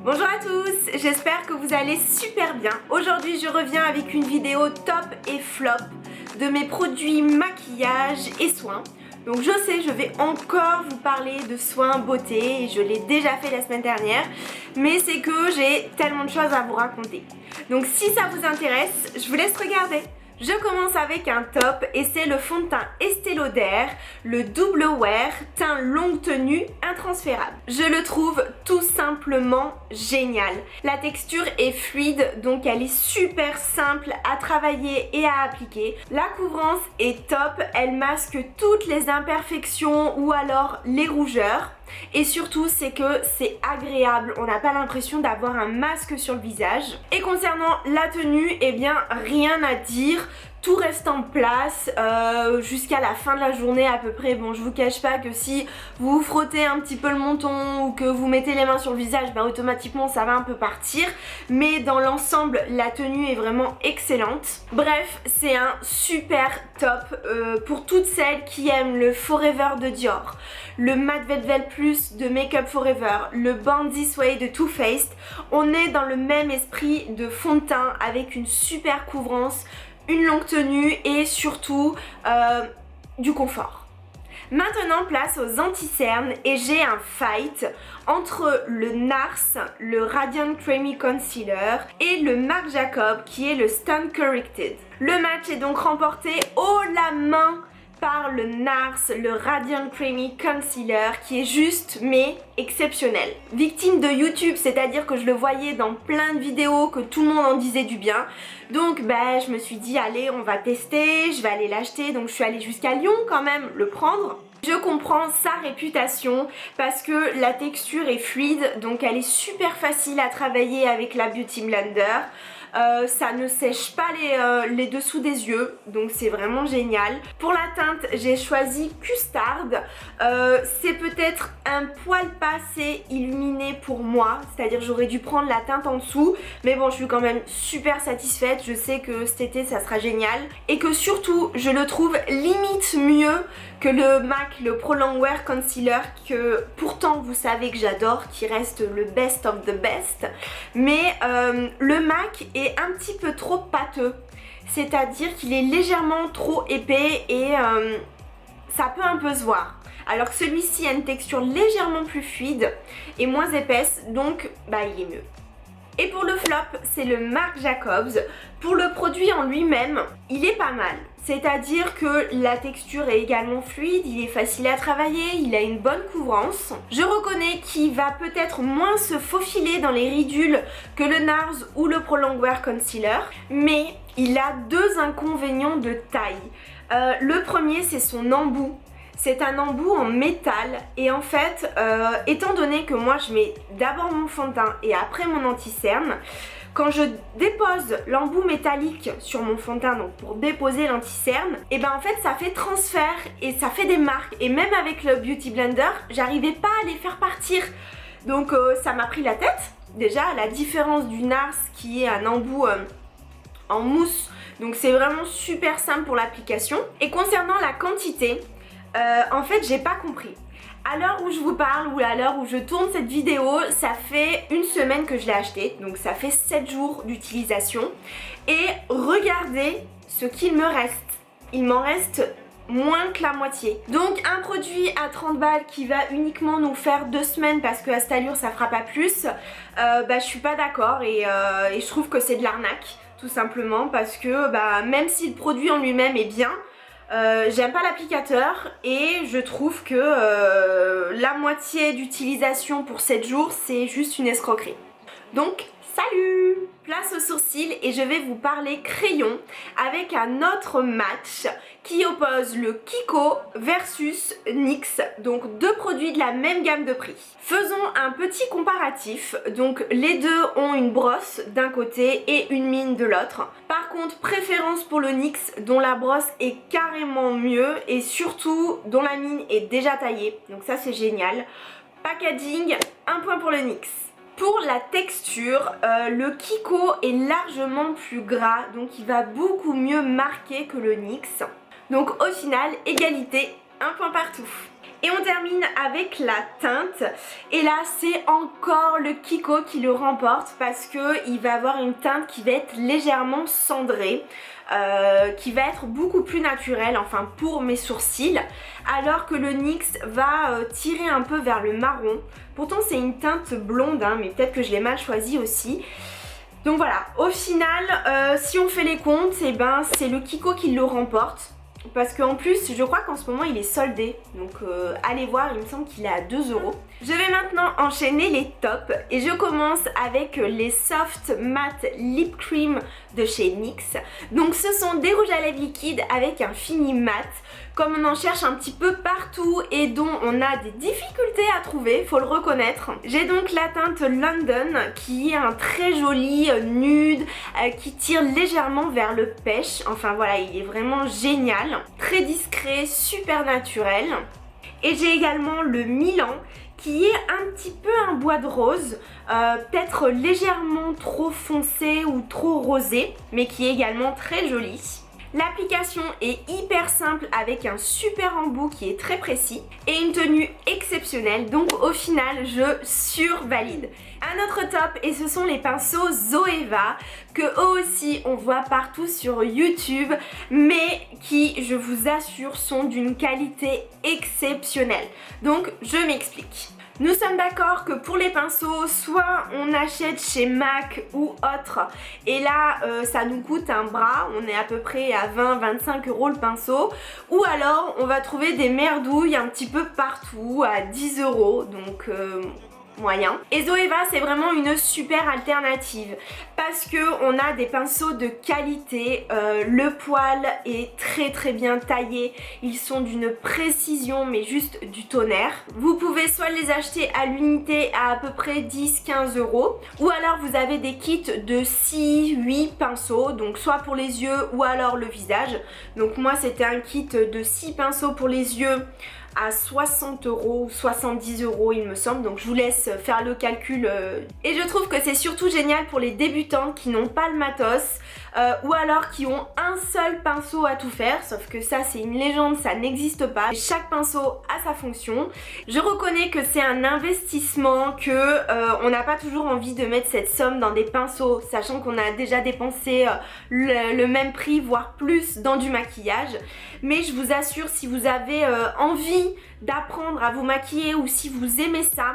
Bonjour à tous, j'espère que vous allez super bien. Aujourd'hui je reviens avec une vidéo top et flop de mes produits maquillage et soins. Donc je sais, je vais encore vous parler de soins beauté et je l'ai déjà fait la semaine dernière, mais c'est que j'ai tellement de choses à vous raconter. Donc si ça vous intéresse, je vous laisse regarder. Je commence avec un top et c'est le fond de teint Estée Lauder, le double wear teint longue tenue intransférable. Je le trouve tout simplement génial. La texture est fluide, donc elle est super simple à travailler et à appliquer. La couvrance est top, elle masque toutes les imperfections ou alors les rougeurs. Et surtout c'est que c'est agréable, on n'a pas l'impression d'avoir un masque sur le visage. Et concernant la tenue, eh bien rien à dire. Tout reste en place jusqu'à la fin de la journée à peu près. Bon, je vous cache pas que si vous frottez un petit peu le menton ou que vous mettez les mains sur le visage, ben automatiquement ça va un peu partir. Mais dans l'ensemble, la tenue est vraiment excellente. Bref, c'est un super top pour toutes celles qui aiment le Forever de Dior, le Matte Velvet Plus de Make Up Forever, le Bandit Suede de Too Faced. On est dans le même esprit de fond de teint avec une super couvrance, une longue tenue et surtout du confort. Maintenant place aux anti-cernes et j'ai un fight entre le NARS, le Radiant Creamy Concealer et le Marc Jacob qui est le Stun Corrected. Le match est donc remporté haut la main par le NARS, le Radiant Creamy Concealer qui est juste mais exceptionnel. Victime de YouTube, c'est-à-dire que je le voyais dans plein de vidéos, que tout le monde en disait du bien. Donc je me suis dit allez on va tester, je vais aller l'acheter. Donc je suis allée jusqu'à Lyon quand même le prendre. Je comprends sa réputation parce que la texture est fluide, donc elle est super facile à travailler avec la Beauty Blender. Ça ne sèche pas les dessous des yeux, donc c'est vraiment génial. Pour la teinte, j'ai choisi Custard. C'est peut-être un poil pas assez illuminé pour moi, c'est-à-dire j'aurais dû prendre la teinte en dessous, mais bon je suis quand même super satisfaite. Je sais que cet été ça sera génial et que surtout je le trouve limite mieux que le MAC, le Pro Longwear Concealer, que pourtant vous savez que j'adore, qui reste le best of the best. Mais le MAC est un petit peu trop pâteux, c'est-à-dire qu'il est légèrement trop épais et ça peut un peu se voir. Alors que celui-ci a une texture légèrement plus fluide et moins épaisse, donc il est mieux. Et pour le flop, c'est le Marc Jacobs. Pour le produit en lui-même, il est pas mal. C'est-à-dire que la texture est également fluide, il est facile à travailler, il a une bonne couvrance. Je reconnais qu'il va peut-être moins se faufiler dans les ridules que le NARS ou le Pro Longwear Concealer, mais il a deux inconvénients de taille. Le premier, c'est son embout. C'est un embout en métal et en fait, étant donné que moi je mets d'abord mon fond de teint et après mon anti-cerne, quand je dépose l'embout métallique sur mon fond de teint, donc pour déposer l'anti-cerne, et en fait ça fait transfert et ça fait des marques. Et même avec le Beauty Blender, j'arrivais pas à les faire partir. Donc ça m'a pris la tête. Déjà, à la différence du NARS qui est un embout en mousse, donc c'est vraiment super simple pour l'application. Et concernant la quantité, en fait j'ai pas compris. À l'heure où je vous parle ou à l'heure où je tourne cette vidéo, ça fait une semaine que je l'ai acheté, donc ça fait 7 jours d'utilisation. Et regardez ce qu'il me reste. Il m'en reste moins que la moitié. Donc un produit à 30 balles qui va uniquement nous faire 2 semaines parce qu'à cette allure ça fera pas plus, je suis pas d'accord et je trouve que c'est de l'arnaque tout simplement parce que même si le produit en lui-même est bien, j'aime pas l'applicateur et je trouve que la moitié d'utilisation pour 7 jours c'est juste une escroquerie. Donc salut! Place aux sourcils et je vais vous parler crayon avec un autre match qui oppose le Kiko versus NYX, donc deux produits de la même gamme de prix. Faisons un petit comparatif, donc les deux ont une brosse d'un côté et une mine de l'autre. Par contre, préférence pour le NYX dont la brosse est carrément mieux et surtout dont la mine est déjà taillée, donc ça c'est génial. Packaging, un point pour le NYX. Pour la texture, le Kiko est largement plus gras, donc il va beaucoup mieux marquer que le NYX. Donc au final, égalité, un point partout. Et on termine avec la teinte. Et là c'est encore le Kiko qui le remporte parce que il va avoir une teinte qui va être légèrement cendrée. Qui va être beaucoup plus naturelle, enfin pour mes sourcils, alors que le NYX va tirer un peu vers le marron. Pourtant c'est une teinte blonde, hein, mais peut-être que je l'ai mal choisie aussi. Donc voilà, au final, si on fait les comptes, eh ben, c'est le Kiko qui le remporte. Parce qu'en plus, je crois qu'en ce moment il est soldé. Donc allez voir, il me semble qu'il est à 2 €. Je vais maintenant enchaîner les tops. Et je commence avec les Soft Matte Lip Cream de chez NYX. Donc ce sont des rouges à lèvres liquides avec un fini mat. Comme on en cherche un petit peu partout et dont on a des difficultés à trouver, faut le reconnaître. J'ai donc la teinte London qui est un très joli nude qui tire légèrement vers le pêche. Enfin voilà, il est vraiment génial. Très discret, super naturel. Et j'ai également le Milan qui est un petit peu un bois de rose, peut-être légèrement trop foncé ou trop rosé, mais qui est également très joli. L'application est hyper simple avec un super embout qui est très précis et une tenue exceptionnelle, donc au final je survalide. Un autre top et ce sont les pinceaux Zoeva que eux aussi on voit partout sur YouTube mais qui je vous assure sont d'une qualité exceptionnelle. Donc je m'explique. Nous sommes d'accord que pour les pinceaux, soit on achète chez MAC ou autre, et là ça nous coûte un bras, on est à peu près à 20-25 € le pinceau, ou alors on va trouver des merdouilles un petit peu partout à 10 €, donc moyen. Et Zoeva c'est vraiment une super alternative parce que on a des pinceaux de qualité, le poil est très bien taillé, ils sont d'une précision mais juste du tonnerre. Vous pouvez soit les acheter à l'unité à peu près 10-15 € ou alors vous avez des kits de 6-8 pinceaux, donc soit pour les yeux ou alors le visage. Donc moi c'était un kit de 6 pinceaux pour les yeux à 60 € ou 70 € il me semble, donc je vous laisse faire le calcul. Et je trouve que c'est surtout génial pour les débutantes qui n'ont pas le matos ou alors qui ont un seul pinceau à tout faire, sauf que ça c'est une légende, ça n'existe pas. Chaque pinceau a sa fonction. Je reconnais que c'est un investissement, que on n'a pas toujours envie de mettre cette somme dans des pinceaux, sachant qu'on a déjà dépensé le même prix, voire plus dans du maquillage. Mais je vous assure, si vous avez envie d'apprendre à vous maquiller ou si vous aimez ça,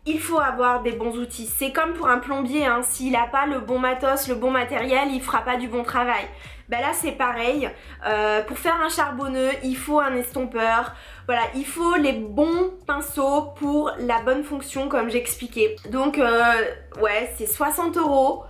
il faut avoir des bons outils. C'est comme pour un plombier, hein. S'il n'a pas le bon matos, le bon matériel, il fera pas du bon travail. Ben là c'est pareil, pour faire un charbonneux, il faut un estompeur. Voilà, il faut les bons pinceaux pour la bonne fonction comme j'expliquais. Donc ouais, c'est 60 €.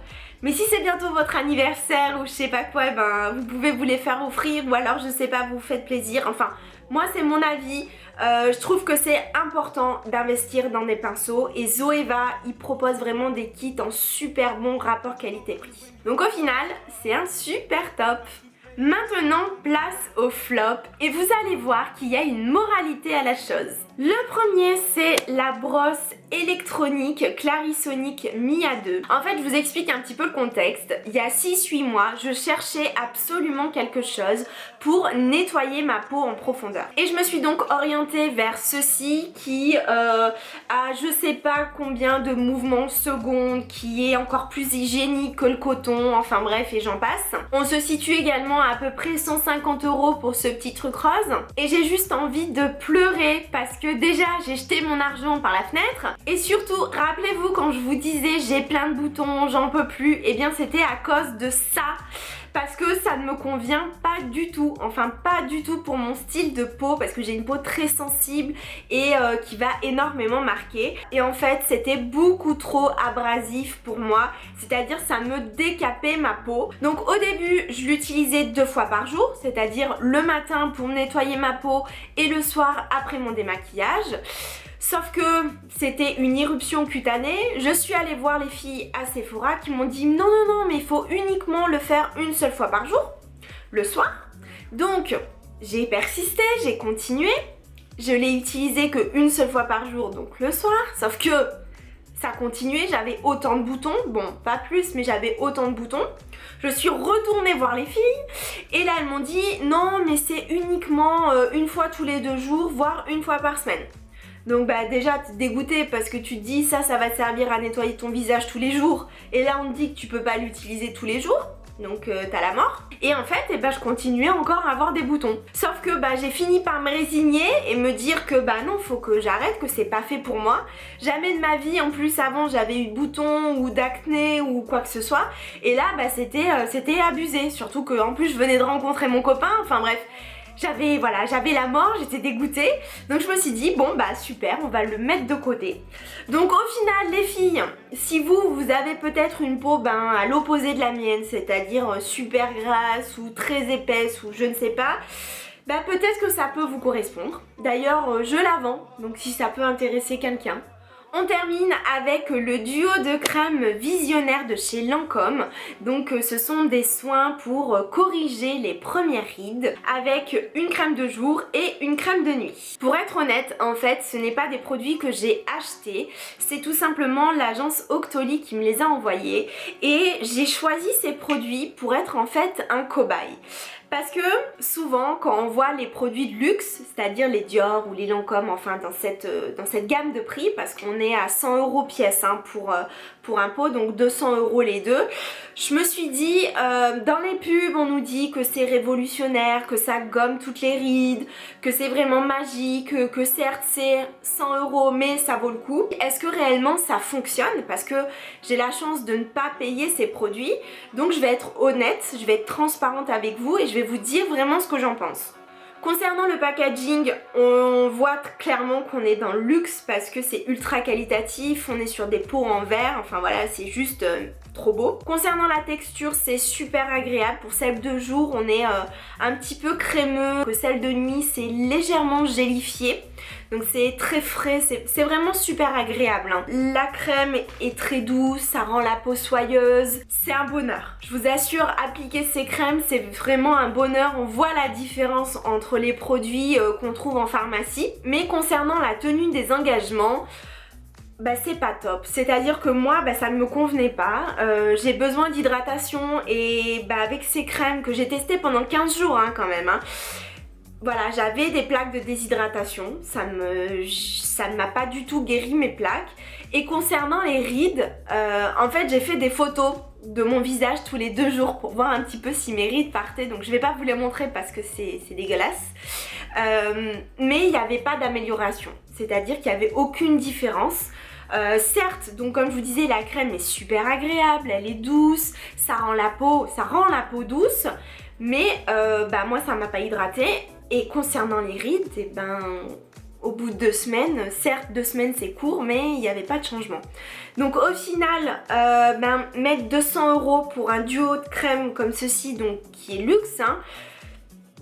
Mais si c'est bientôt votre anniversaire ou je sais pas quoi, ben vous pouvez vous les faire offrir ou alors je sais pas, vous faites plaisir. Enfin, moi c'est mon avis. Je trouve que c'est important d'investir dans des pinceaux et Zoeva, il propose vraiment des kits en super bon rapport qualité-prix. Donc au final, c'est un super top. Maintenant, place au flop et vous allez voir qu'il y a une moralité à la chose. Le premier, c'est la brosse électronique Clarisonic Mia 2. En fait, je vous explique un petit peu le contexte. Il y a 6-8 mois, je cherchais absolument quelque chose pour nettoyer ma peau en profondeur. Et je me suis donc orientée vers ceci qui a je sais pas combien de mouvements secondes, qui est encore plus hygiénique que le coton, enfin bref et j'en passe. On se situe également à peu près 150 € pour ce petit truc rose. Et j'ai juste envie de pleurer parce que déjà j'ai jeté mon argent par la fenêtre. Et surtout, rappelez-vous quand je vous disais j'ai plein de boutons, j'en peux plus, et bien c'était à cause de ça. Parce que ça ne me convient pas du tout, enfin pas du tout pour mon style de peau, parce que j'ai une peau très sensible et qui va énormément marquer. Et en fait c'était beaucoup trop abrasif pour moi, c'est-à-dire ça me décapait ma peau. Donc au début je l'utilisais 2 fois par jour, c'est-à-dire le matin pour nettoyer ma peau et le soir après mon démaquillage. Sauf que c'était une éruption cutanée, je suis allée voir les filles à Sephora qui m'ont dit non mais il faut uniquement le faire une seule fois par jour, le soir. Donc j'ai persisté, j'ai continué, je l'ai utilisé qu'une seule fois par jour, donc le soir, sauf que ça continuait, j'avais autant de boutons, bon pas plus mais j'avais autant de boutons. Je suis retournée voir les filles et là elles m'ont dit non mais c'est uniquement une fois tous les 2 jours, voire une fois par semaine. Donc bah déjà t'es dégoûtée parce que tu te dis ça va te servir à nettoyer ton visage tous les jours et là on te dit que tu peux pas l'utiliser tous les jours. Donc t'as la mort. Et en fait je continuais encore à avoir des boutons. Sauf que j'ai fini par me résigner et me dire que non, faut que j'arrête, que c'est pas fait pour moi. Jamais de ma vie en plus avant j'avais eu de boutons ou d'acné ou quoi que ce soit. Et là c'était abusé. Surtout que en plus je venais de rencontrer mon copain, enfin bref. J'avais la mort, j'étais dégoûtée. Donc je me suis dit bon super, on va le mettre de côté. Donc au final les filles, si vous avez peut-être une peau à l'opposé de la mienne, c'est-à-dire super grasse ou très épaisse ou je ne sais pas, peut-être que ça peut vous correspondre. D'ailleurs je la vends, donc si ça peut intéresser quelqu'un. On termine avec le duo de crèmes visionnaires de chez Lancôme. Donc ce sont des soins pour corriger les premières rides avec une crème de jour et une crème de nuit. Pour être honnête, en fait, ce n'est pas des produits que j'ai achetés, c'est tout simplement l'agence Octoly qui me les a envoyés et j'ai choisi ces produits pour être en fait un cobaye. Parce que souvent quand on voit les produits de luxe, c'est-à-dire les Dior ou les Lancôme, enfin dans cette gamme de prix, parce qu'on est à 100 € pièce pour un pot, donc 200 € les deux, je me suis dit, dans les pubs on nous dit que c'est révolutionnaire, que ça gomme toutes les rides, que c'est vraiment magique, que certes c'est 100 € mais ça vaut le coup. Est-ce que réellement ça fonctionne? Parce que j'ai la chance de ne pas payer ces produits, donc je vais être honnête, je vais être transparente avec vous et je vais vous dire vraiment ce que j'en pense. Concernant le packaging, on voit clairement qu'on est dans le luxe parce que c'est ultra qualitatif, on est sur des pots en verre, enfin voilà, c'est juste trop beau. Concernant la texture, c'est super agréable. Pour celle de jour, on est un petit peu crémeux. Celle de nuit, c'est légèrement gélifié. Donc c'est très frais, c'est vraiment super agréable. La crème est très douce, ça rend la peau soyeuse. C'est un bonheur. Je vous assure, appliquer ces crèmes, c'est vraiment un bonheur. On voit la différence entre les produits qu'on trouve en pharmacie. Mais concernant la tenue des engagements, c'est pas top, c'est-à-dire que moi ça ne me convenait pas, j'ai besoin d'hydratation et avec ces crèmes que j'ai testées pendant 15 jours quand même, voilà, j'avais des plaques de déshydratation, ça ne m'a pas du tout guéri mes plaques. Et concernant les rides, en fait j'ai fait des photos de mon visage tous les 2 jours pour voir un petit peu si mes rides partaient, donc je vais pas vous les montrer parce que c'est dégueulasse. Mais il n'y avait pas d'amélioration, c'est-à-dire qu'il n'y avait aucune différence. Certes, donc comme je vous disais, la crème est super agréable, elle est douce, ça rend la peau douce, mais moi ça m'a pas hydratée. Et concernant les rides, au bout de 2 semaines, certes 2 semaines c'est court, mais il n'y avait pas de changement. Donc au final, mettre 200 € pour un duo de crème comme ceci, donc qui est luxe,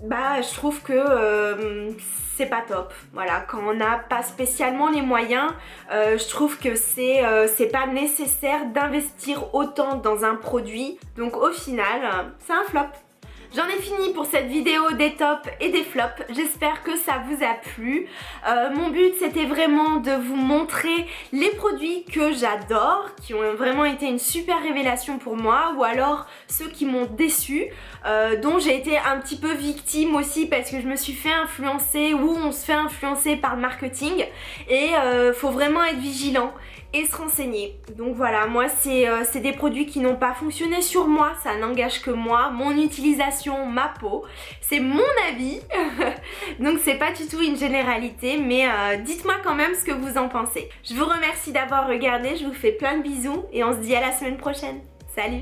je trouve que c'est pas top. Voilà, quand on n'a pas spécialement les moyens, je trouve que c'est pas nécessaire d'investir autant dans un produit. Donc au final, c'est un flop. J'en ai fini pour cette vidéo des tops et des flops, j'espère que ça vous a plu. Mon but c'était vraiment de vous montrer les produits que j'adore, qui ont vraiment été une super révélation pour moi, ou alors ceux qui m'ont déçue, dont j'ai été un petit peu victime aussi parce que je me suis fait influencer, ou on se fait influencer par le marketing, et faut vraiment être vigilant et se renseigner. Donc voilà, moi c'est des produits qui n'ont pas fonctionné sur moi, ça n'engage que moi, mon utilisation, ma peau, c'est mon avis. Donc c'est pas du tout une généralité, mais dites-moi quand même ce que vous en pensez. Je vous remercie d'avoir regardé, je vous fais plein de bisous et on se dit à la semaine prochaine. Salut!